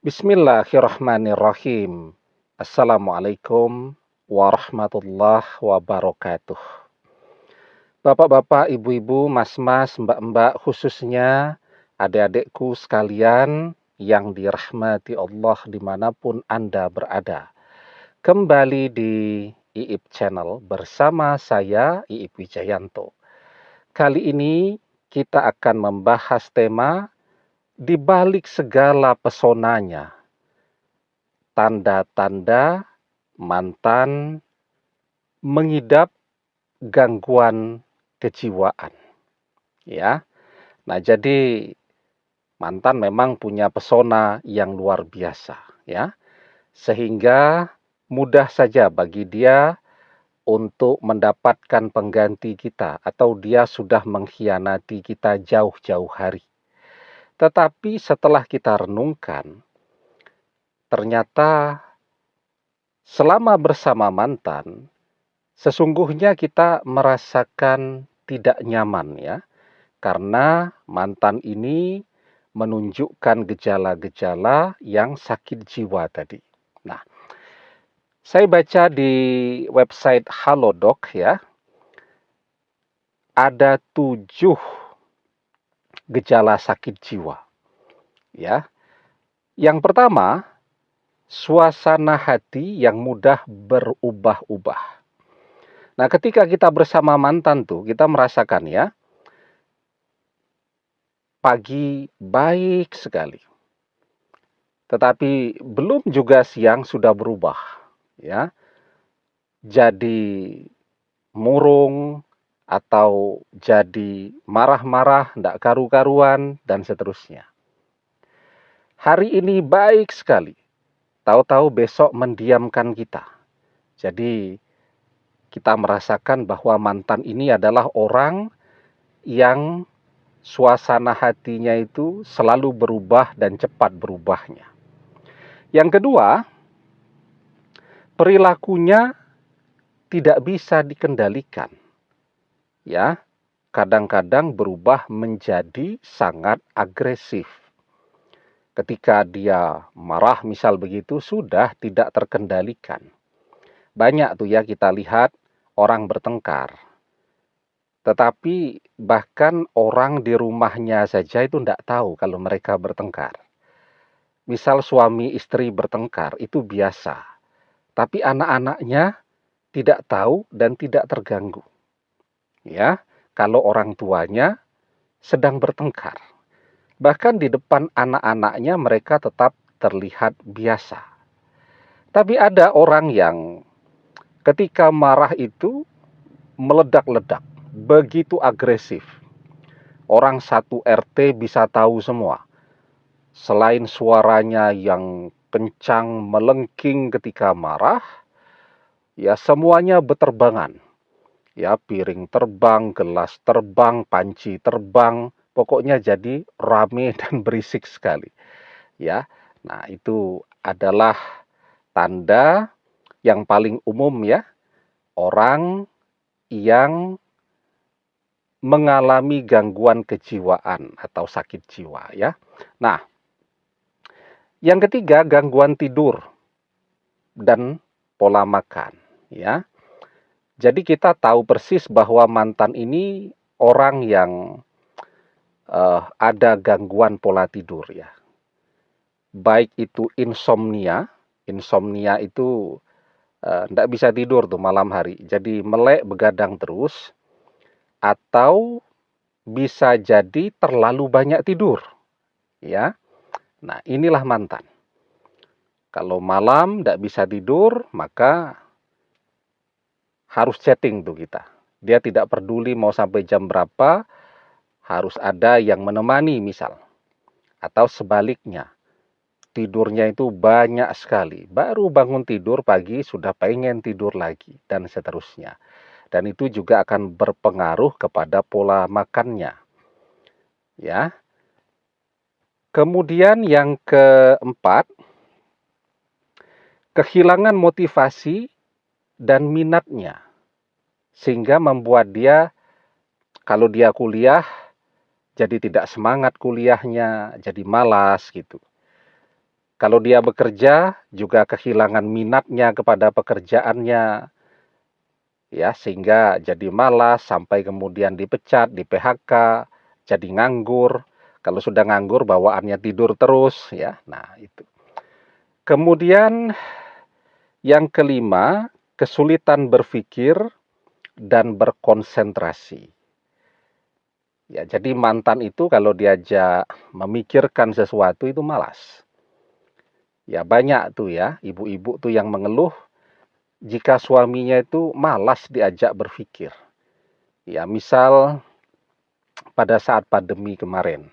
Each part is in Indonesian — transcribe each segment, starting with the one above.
Bismillahirrahmanirrahim. Assalamualaikum warahmatullahi wabarakatuh. Bapak-bapak, ibu-ibu, mas-mas, mbak-mbak, khususnya adik-adikku sekalian yang dirahmati Allah dimanapun Anda berada. Kembali di IIP Channel bersama saya, IIP Wijayanto. Kali ini kita akan membahas tema di balik segala pesonanya, tanda-tanda mantan mengidap gangguan kejiwaan, ya. Nah, jadi mantan memang punya pesona yang luar biasa, ya. Sehingga mudah saja bagi dia untuk mendapatkan pengganti kita atau dia sudah mengkhianati kita jauh-jauh hari. Tetapi setelah kita renungkan, ternyata selama bersama mantan, sesungguhnya kita merasakan tidak nyaman, ya, karena mantan ini menunjukkan gejala-gejala yang sakit jiwa tadi. Nah, saya baca di website Halodoc, ya, ada 7 gejala sakit jiwa, ya. Yang pertama, suasana hati yang mudah berubah-ubah. Nah, ketika kita bersama mantan tuh, kita merasakan, ya, pagi baik sekali. Tetapi belum juga siang sudah berubah, ya. Jadi murung atau jadi marah-marah, tidak karu-karuan, dan seterusnya. Hari ini baik sekali, tahu-tahu besok mendiamkan kita. Jadi kita merasakan bahwa mantan ini adalah orang yang suasana hatinya itu selalu berubah dan cepat berubahnya. Yang kedua, perilakunya tidak bisa dikendalikan. Ya, kadang-kadang berubah menjadi sangat agresif. Ketika dia marah misal begitu, sudah tidak terkendalikan. Banyak tuh ya kita lihat orang bertengkar. Tetapi bahkan orang di rumahnya saja itu tidak tahu kalau mereka bertengkar. Misal suami istri bertengkar, itu biasa. Tapi anak-anaknya tidak tahu dan tidak terganggu. Ya, kalau orang tuanya sedang bertengkar. Bahkan di depan anak-anaknya mereka tetap terlihat biasa. Tapi ada orang yang ketika marah itu meledak-ledak, begitu agresif. Orang satu RT bisa tahu semua. Selain suaranya yang kencang melengking ketika marah, ya semuanya beterbangan. Ya, piring terbang, gelas terbang, panci terbang, pokoknya jadi rame dan berisik sekali. Ya. Nah, itu adalah tanda yang paling umum, ya, orang yang mengalami gangguan kejiwaan atau sakit jiwa, ya. Nah, yang ketiga, gangguan tidur dan pola makan, ya. Jadi kita tahu persis bahwa mantan ini orang yang ada gangguan pola tidur, ya. Baik itu insomnia itu tidak bisa tidur tuh malam hari. Jadi melek begadang terus, atau bisa jadi terlalu banyak tidur, ya. Nah, inilah mantan. Kalau malam tidak bisa tidur, maka harus chatting tuh kita. Dia tidak peduli mau sampai jam berapa, harus ada yang menemani misal. Atau sebaliknya, tidurnya itu banyak sekali. Baru bangun tidur pagi sudah pengen tidur lagi, dan seterusnya. Dan itu juga akan berpengaruh kepada pola makannya. Ya. Kemudian yang keempat, kehilangan motivasi dan minatnya. Sehingga membuat dia, kalau dia kuliah, jadi tidak semangat kuliahnya, jadi malas gitu. Kalau dia bekerja, juga kehilangan minatnya kepada pekerjaannya, ya, sehingga jadi malas, sampai kemudian dipecat, di PHK, jadi nganggur. Kalau sudah nganggur, bawaannya tidur terus, ya. Nah, itu. Kemudian yang kelima, kesulitan berpikir dan berkonsentrasi. Ya, jadi mantan itu kalau diajak memikirkan sesuatu itu malas. Ya, banyak tuh ya, ibu-ibu tuh yang mengeluh jika suaminya itu malas diajak berpikir. Ya, misal pada saat pandemi kemarin,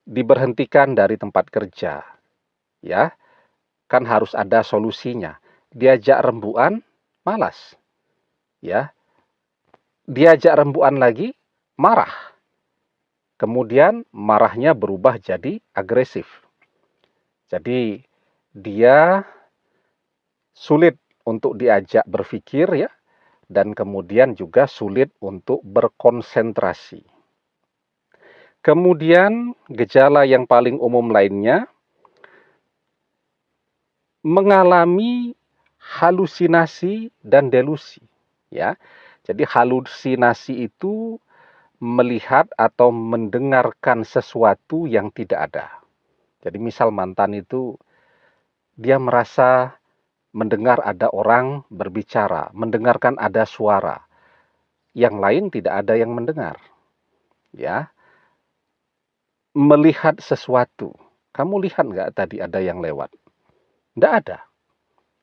diberhentikan dari tempat kerja, ya, kan harus ada solusinya. Diajak rembuan, malas, ya. Diajak rembuan lagi, marah. Kemudian marahnya berubah jadi agresif. Jadi dia sulit untuk diajak berpikir, ya, dan kemudian juga sulit untuk berkonsentrasi. Kemudian gejala yang paling umum lainnya, mengalami halusinasi dan delusi, ya. Jadi halusinasi itu melihat atau mendengarkan sesuatu yang tidak ada. Jadi misal mantan itu dia merasa mendengar ada orang berbicara, mendengarkan ada suara. Yang lain tidak ada yang mendengar, ya. Melihat sesuatu. Kamu lihat nggak tadi ada yang lewat? Nggak ada,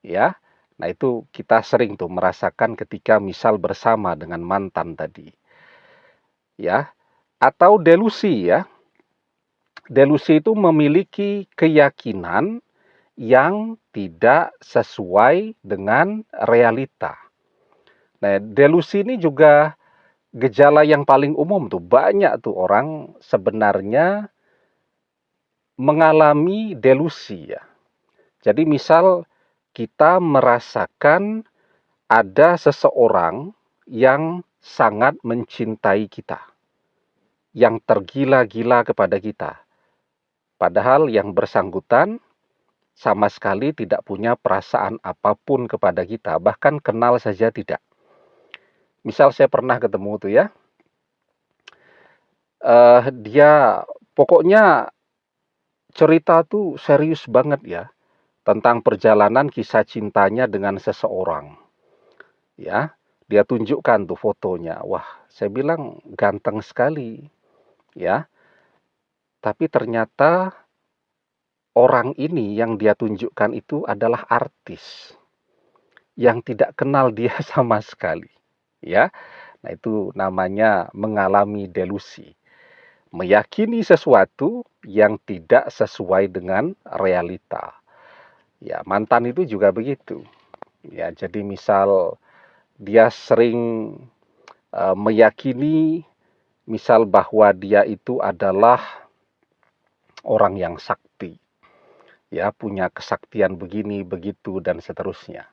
ya. Nah, itu kita sering tuh merasakan ketika misal bersama dengan mantan tadi, ya. Atau delusi, ya. Delusi itu memiliki keyakinan yang tidak sesuai dengan realita. Nah, delusi ini juga gejala yang paling umum tuh. Banyak tuh orang sebenarnya mengalami delusi, ya. Jadi misal kita merasakan ada seseorang yang sangat mencintai kita, yang tergila-gila kepada kita. Padahal yang bersangkutan sama sekali tidak punya perasaan apapun kepada kita, bahkan kenal saja tidak. Misal saya pernah ketemu tuh ya, dia pokoknya cerita tuh serius banget ya, tentang perjalanan kisah cintanya dengan seseorang. Ya, dia tunjukkan tuh fotonya. Wah, saya bilang ganteng sekali, ya. Tapi ternyata orang ini yang dia tunjukkan itu adalah artis yang tidak kenal dia sama sekali, ya. Nah, itu namanya mengalami delusi. Meyakini sesuatu yang tidak sesuai dengan realita. Ya, mantan itu juga begitu. Ya, jadi misal dia sering meyakini misal bahwa dia itu adalah orang yang sakti, ya, punya kesaktian begini, begitu, dan seterusnya.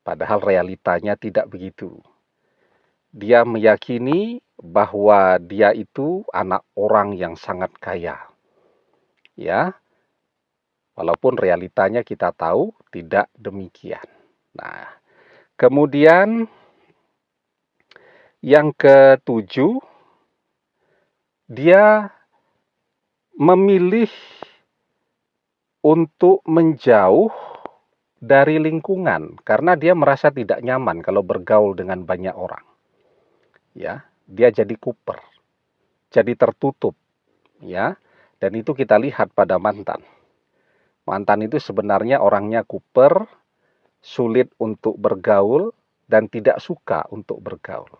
Padahal realitanya tidak begitu. Dia meyakini bahwa dia itu anak orang yang sangat kaya, ya, walaupun realitanya kita tahu tidak demikian. Nah, kemudian yang ketujuh, dia memilih untuk menjauh dari lingkungan karena dia merasa tidak nyaman kalau bergaul dengan banyak orang. Ya, dia jadi kuper, jadi tertutup, ya. Dan itu kita lihat pada mantan. Mantan itu sebenarnya orangnya kuper, sulit untuk bergaul dan tidak suka untuk bergaul.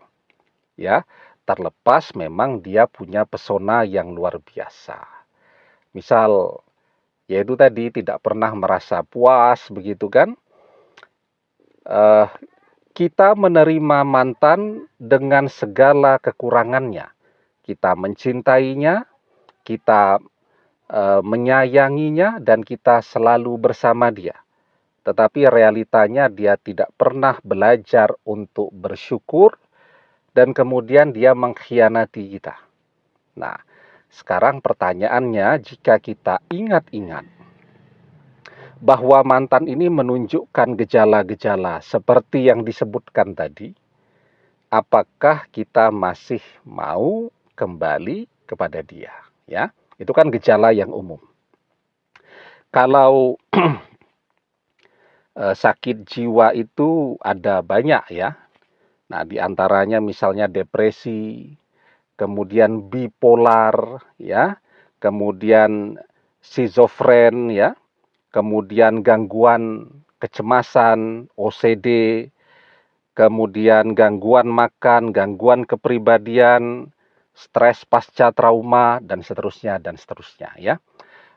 Ya, terlepas memang dia punya pesona yang luar biasa. Misal, yaitu tadi tidak pernah merasa puas, begitu kan? Kita menerima mantan dengan segala kekurangannya. Kita mencintainya, kita menyayanginya, dan kita selalu bersama dia. Tetapi realitanya dia tidak pernah belajar untuk bersyukur, dan kemudian dia mengkhianati kita. Nah, sekarang pertanyaannya, jika kita ingat-ingat, bahwa mantan ini menunjukkan gejala-gejala seperti yang disebutkan tadi, apakah kita masih mau kembali kepada dia, ya? Itu kan gejala yang umum. Kalau sakit jiwa itu ada banyak ya. Nah, di antaranya misalnya depresi, kemudian bipolar ya, kemudian skizofren ya, kemudian gangguan kecemasan, OCD, kemudian gangguan makan, gangguan kepribadian, stres pasca trauma, dan seterusnya, ya.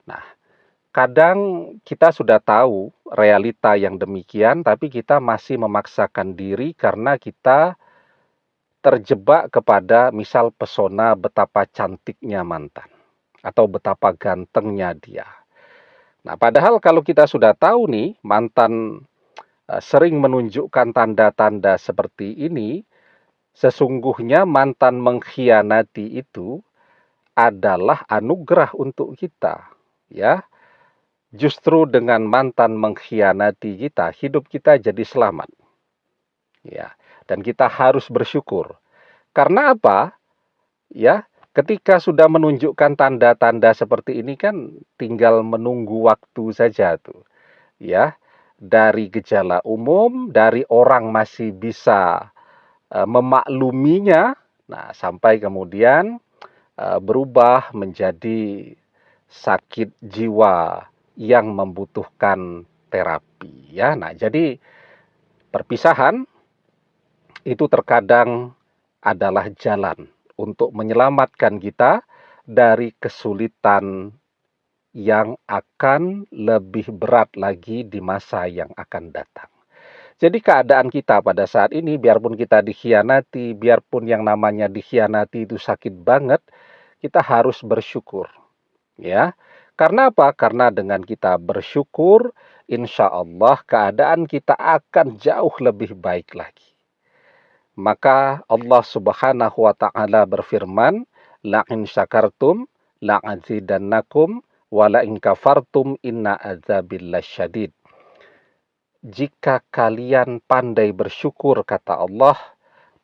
Nah, kadang kita sudah tahu realita yang demikian, tapi kita masih memaksakan diri karena kita terjebak kepada misal pesona betapa cantiknya mantan atau betapa gantengnya dia. Nah, padahal kalau kita sudah tahu nih mantan sering menunjukkan tanda-tanda seperti ini, sesungguhnya mantan mengkhianati itu adalah anugerah untuk kita, ya. Justru dengan mantan mengkhianati kita, hidup kita jadi selamat. Ya, dan kita harus bersyukur. Karena apa? Ya, ketika sudah menunjukkan tanda-tanda seperti ini kan tinggal menunggu waktu saja tuh. Ya, dari gejala umum, dari orang masih bisa memakluminya, nah sampai kemudian berubah menjadi sakit jiwa yang membutuhkan terapi ya. Nah, jadi perpisahan itu terkadang adalah jalan untuk menyelamatkan kita dari kesulitan yang akan lebih berat lagi di masa yang akan datang. Jadi keadaan kita pada saat ini, biarpun kita dikhianati, biarpun yang namanya dikhianati itu sakit banget, kita harus bersyukur. Ya, karena apa? Karena dengan kita bersyukur, insya Allah keadaan kita akan jauh lebih baik lagi. Maka Allah Subhanahu wa Ta'ala berfirman, "La in syakartum la azidannakum wa la in kafartum inna adzabil lasyadid." Jika kalian pandai bersyukur, kata Allah,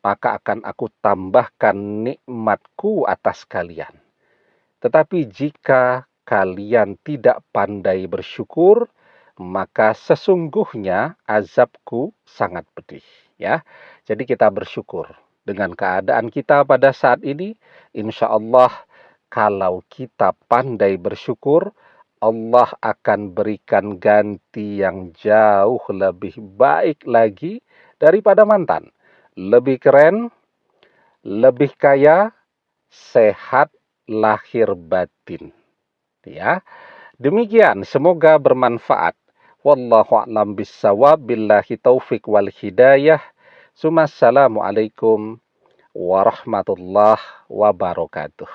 maka akan aku tambahkan nikmatku atas kalian. Tetapi jika kalian tidak pandai bersyukur, maka sesungguhnya azabku sangat pedih. Ya, jadi kita bersyukur dengan keadaan kita pada saat ini. Insya Allah, kalau kita pandai bersyukur, Allah akan berikan ganti yang jauh lebih baik lagi daripada mantan. Lebih keren, lebih kaya, sehat lahir batin. Ya, demikian semoga bermanfaat. Wallahu a'lam bissawab, billahi taufik wal hidayah. Assalamualaikum warahmatullahi wabarakatuh.